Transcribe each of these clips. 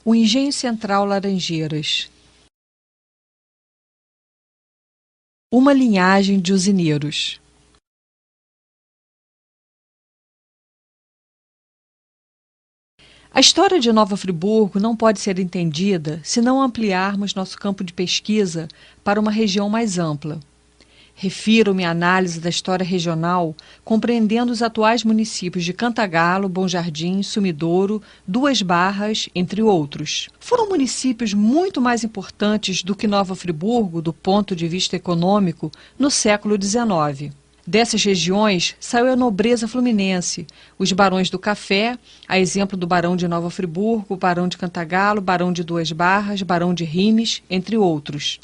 O Engenho Central Laranjeiras. Uma linhagem de usineiros. A história de Nova Friburgo não pode ser entendida se não ampliarmos nosso campo de pesquisa para uma região mais ampla. Refiro-me à análise da história regional, compreendendo os atuais municípios de Cantagalo, Bom Jardim, Sumidouro, Duas Barras, entre outros. Foram municípios muito mais importantes do que Nova Friburgo, do ponto de vista econômico, no século XIX. Dessas regiões saiu a nobreza fluminense, os barões do café, a exemplo do barão de Nova Friburgo, barão de Cantagalo, barão de Duas Barras, barão de Rimes, entre outros.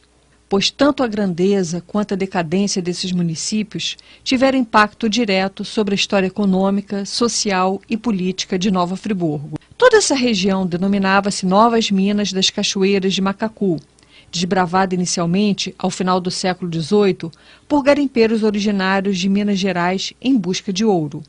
Pois tanto a grandeza quanto a decadência desses municípios tiveram impacto direto sobre a história econômica, social e política de Nova Friburgo. Toda essa região denominava-se Novas Minas das Cachoeiras de Macacu, desbravada inicialmente, ao final do século XVIII, por garimpeiros originários de Minas Gerais em busca de ouro.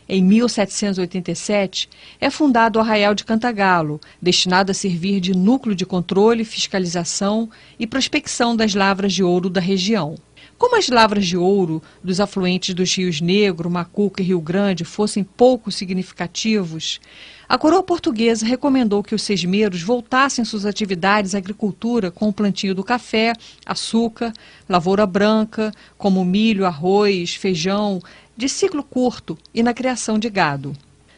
Em 1787, é fundado o Arraial de Cantagalo, destinado a servir de núcleo de controle, fiscalização e prospecção das lavras de ouro da região. Como as lavras de ouro dos afluentes dos rios Negro, Macuca e Rio Grande fossem pouco significativos, a coroa portuguesa recomendou que os sesmeiros voltassem suas atividades à agricultura com o plantio do café, açúcar, lavoura branca, como milho, arroz, feijão, de ciclo curto e na criação de gado.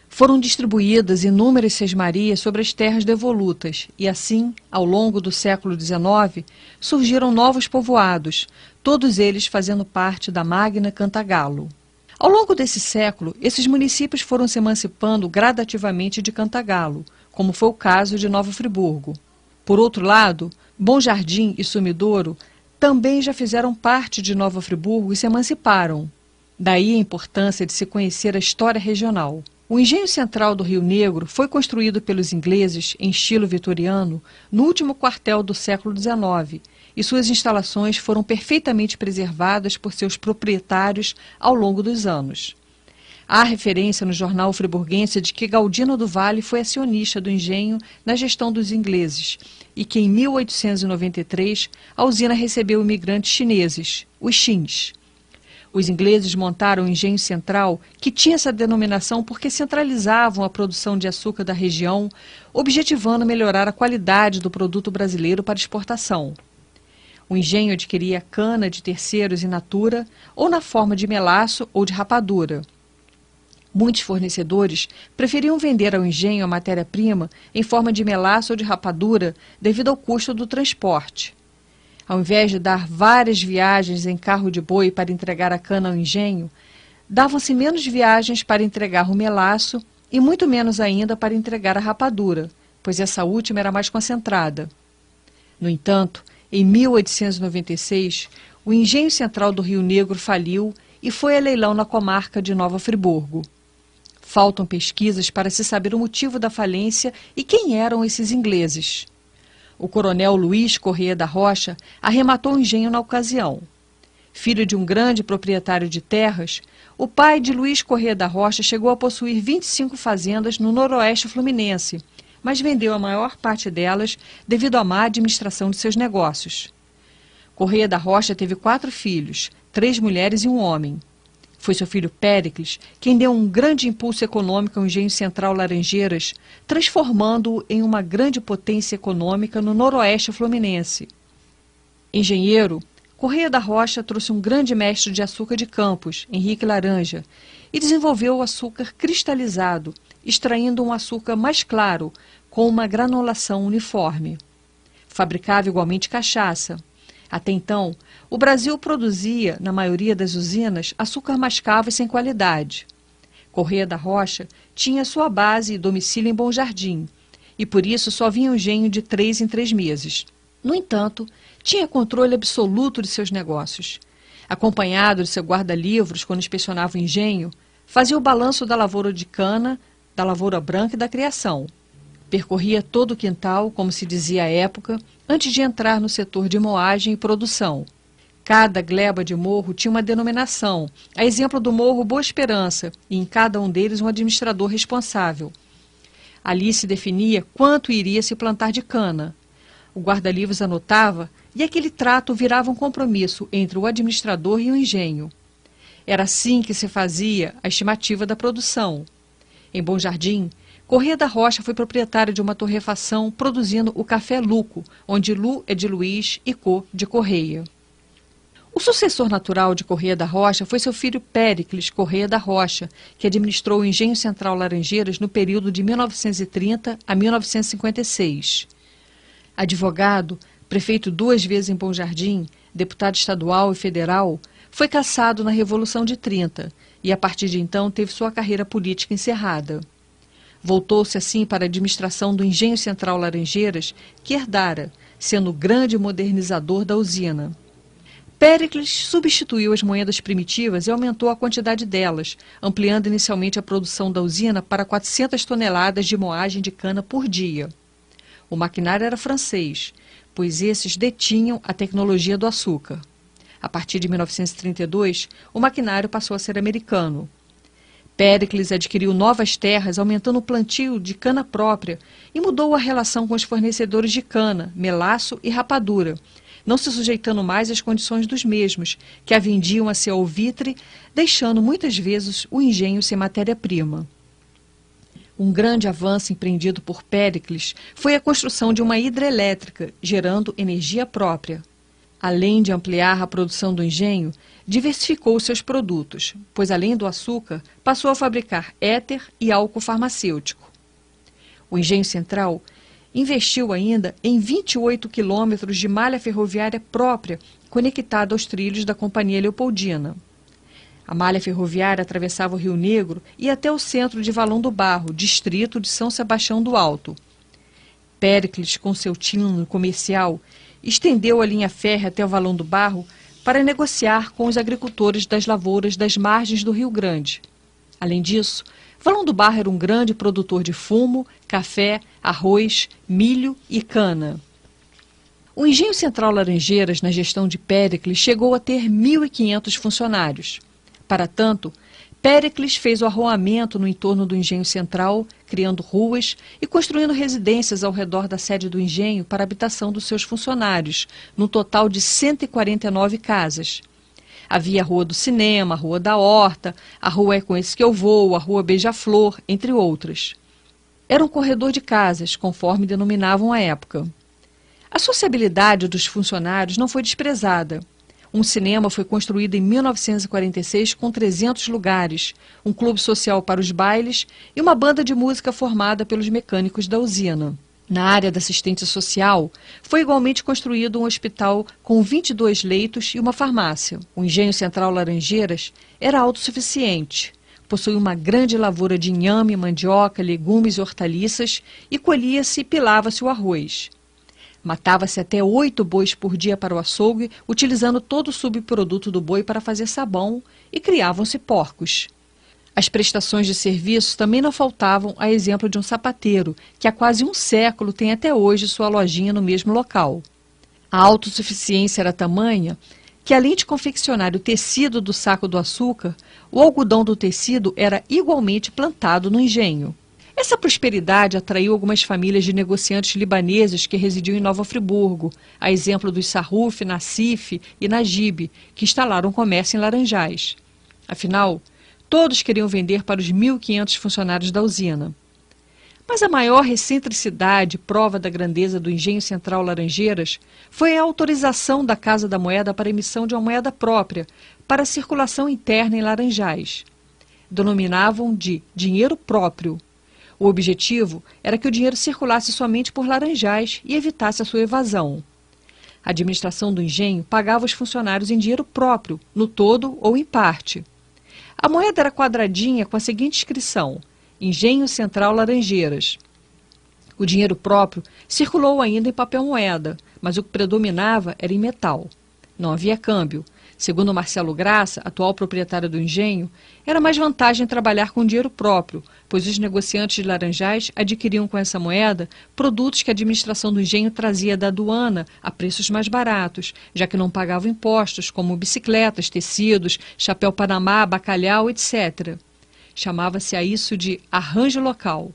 Foram distribuídas inúmeras sesmarias sobre as terras devolutas e assim, ao longo do século XIX, surgiram novos povoados, todos eles fazendo parte da magna Cantagalo. Ao longo desse século, esses municípios foram se emancipando gradativamente de Cantagalo, como foi o caso de Nova Friburgo. Por outro lado, Bom Jardim e Sumidouro também já fizeram parte de Nova Friburgo e se emanciparam. Daí a importância de se conhecer a história regional. O Engenho Central do Rio Negro foi construído pelos ingleses em estilo vitoriano no último quartel do século XIX e suas instalações foram perfeitamente preservadas por seus proprietários ao longo dos anos. Há referência no jornal friburguense de que Galdino do Vale foi acionista do engenho na gestão dos ingleses e que em 1893 a usina recebeu imigrantes chineses, os Chins. Os ingleses montaram o Engenho Central, que tinha essa denominação porque centralizavam a produção de açúcar da região, objetivando melhorar a qualidade do produto brasileiro para exportação. O engenho adquiria cana de terceiros in natura, ou na forma de melaço ou de rapadura. Muitos fornecedores preferiam vender ao engenho a matéria-prima em forma de melaço ou de rapadura devido ao custo do transporte. Ao invés de dar várias viagens em carro de boi para entregar a cana ao engenho, davam-se menos viagens para entregar o melaço e muito menos ainda para entregar a rapadura, pois essa última era mais concentrada. No entanto, em 1896, o Engenho Central do Rio Negro faliu e foi a leilão na comarca de Nova Friburgo. Faltam pesquisas para se saber o motivo da falência e quem eram esses ingleses. O coronel Luiz Corrêa da Rocha arrematou o engenho na ocasião. Filho de um grande proprietário de terras, o pai de Luiz Corrêa da Rocha chegou a possuir 25 fazendas no noroeste fluminense, mas vendeu a maior parte delas devido à má administração de seus negócios. Corrêa da Rocha teve 4 filhos, 3 mulheres e um homem. Foi seu filho Péricles quem deu um grande impulso econômico ao Engenho Central Laranjeiras, transformando-o em uma grande potência econômica no noroeste fluminense. Engenheiro, Corrêa da Rocha trouxe um grande mestre de açúcar de Campos, Henrique Laranja, e desenvolveu o açúcar cristalizado, extraindo um açúcar mais claro, com uma granulação uniforme. Fabricava igualmente cachaça. Até então, o Brasil produzia, na maioria das usinas, açúcar mascavo e sem qualidade. Corrêa da Rocha tinha sua base e domicílio em Bom Jardim, e por isso só vinha o engenho de 3 em 3 meses. No entanto, tinha controle absoluto de seus negócios. Acompanhado de seu guarda-livros quando inspecionava o engenho, fazia o balanço da lavoura de cana, da lavoura branca e da criação. Percorria todo o quintal, como se dizia à época, antes de entrar no setor de moagem e produção. Cada gleba de morro tinha uma denominação, a exemplo do Morro Boa Esperança, e em cada um deles um administrador responsável. Ali se definia quanto iria se plantar de cana. O guarda-livros anotava e aquele trato virava um compromisso entre o administrador e o engenho. Era assim que se fazia a estimativa da produção. Em Bom Jardim, Corrêa da Rocha foi proprietário de uma torrefação produzindo o café Luco, onde Lu é de Luiz e Co de Correia. O sucessor natural de Corrêa da Rocha foi seu filho Péricles Corrêa da Rocha, que administrou o Engenho Central Laranjeiras no período de 1930 a 1956. Advogado, prefeito 2 vezes em Bom Jardim, deputado estadual e federal, foi cassado na Revolução de 30 e, a partir de então, teve sua carreira política encerrada. Voltou-se assim para a administração do Engenho Central Laranjeiras, que herdara, sendo o grande modernizador da usina. Péricles substituiu as moedas primitivas e aumentou a quantidade delas, ampliando inicialmente a produção da usina para 400 toneladas de moagem de cana por dia. O maquinário era francês, pois esses detinham a tecnologia do açúcar. A partir de 1932, o maquinário passou a ser americano. Péricles adquiriu novas terras, aumentando o plantio de cana própria e mudou a relação com os fornecedores de cana, melaço e rapadura, não se sujeitando mais às condições dos mesmos, que a vendiam a seu alvitre, deixando muitas vezes o engenho sem matéria-prima. Um grande avanço empreendido por Péricles foi a construção de uma hidrelétrica, gerando energia própria. Além de ampliar a produção do engenho, diversificou seus produtos, pois além do açúcar, passou a fabricar éter e álcool farmacêutico. O Engenho Central investiu ainda em 28 quilômetros de malha ferroviária própria, conectada aos trilhos da Companhia Leopoldina. A malha ferroviária atravessava o Rio Negro e até o centro de Valão do Barro, distrito de São Sebastião do Alto. Péricles, com seu tino comercial, estendeu a linha férrea até o Valão do Barro para negociar com os agricultores das lavouras das margens do Rio Grande. Além disso, Valão do Barro era um grande produtor de fumo, café, arroz, milho e cana. O Engenho Central Laranjeiras, na gestão de Péricles, chegou a ter 1.500 funcionários. Para tanto, Péricles fez o arruamento no entorno do Engenho Central, criando ruas e construindo residências ao redor da sede do engenho para a habitação dos seus funcionários, num total de 149 casas. Havia a Rua do Cinema, a Rua da Horta, a Rua É Com Esse Que Eu Vou, a Rua Beija-Flor, entre outras. Era um corredor de casas, conforme denominavam à época. A sociabilidade dos funcionários não foi desprezada. Um cinema foi construído em 1946 com 300 lugares, um clube social para os bailes e uma banda de música formada pelos mecânicos da usina. Na área da assistência social, foi igualmente construído um hospital com 22 leitos e uma farmácia. O Engenho Central Laranjeiras era autossuficiente. Possuía uma grande lavoura de inhame, mandioca, legumes e hortaliças e colhia-se e pilava-se o arroz. Matava-se até 8 bois por dia para o açougue, utilizando todo o subproduto do boi para fazer sabão, e criavam-se porcos. As prestações de serviços também não faltavam, a exemplo de um sapateiro, que há quase um século tem até hoje sua lojinha no mesmo local. A autossuficiência era tamanha que, além de confeccionar o tecido do saco do açúcar, o algodão do tecido era igualmente plantado no engenho. Essa prosperidade atraiu algumas famílias de negociantes libaneses que residiam em Nova Friburgo, a exemplo dos Sarruf, Nassif e Najib, que instalaram comércio em Laranjais. Afinal, todos queriam vender para os 1.500 funcionários da usina. Mas a maior excentricidade, prova da grandeza do Engenho Central Laranjeiras, foi a autorização da Casa da Moeda para a emissão de uma moeda própria para a circulação interna em Laranjais. Denominavam de dinheiro próprio. O objetivo era que o dinheiro circulasse somente por Laranjais e evitasse a sua evasão. A administração do engenho pagava os funcionários em dinheiro próprio, no todo ou em parte. A moeda era quadradinha com a seguinte inscrição: Engenho Central Laranjeiras. O dinheiro próprio circulou ainda em papel moeda, mas o que predominava era em metal. Não havia câmbio. Segundo Marcelo Graça, atual proprietário do engenho, era mais vantagem trabalhar com dinheiro próprio, pois os negociantes de Laranjais adquiriam com essa moeda produtos que a administração do engenho trazia da aduana a preços mais baratos, já que não pagavam impostos, como bicicletas, tecidos, chapéu panamá, bacalhau, etc. Chamava-se a isso de arranjo local.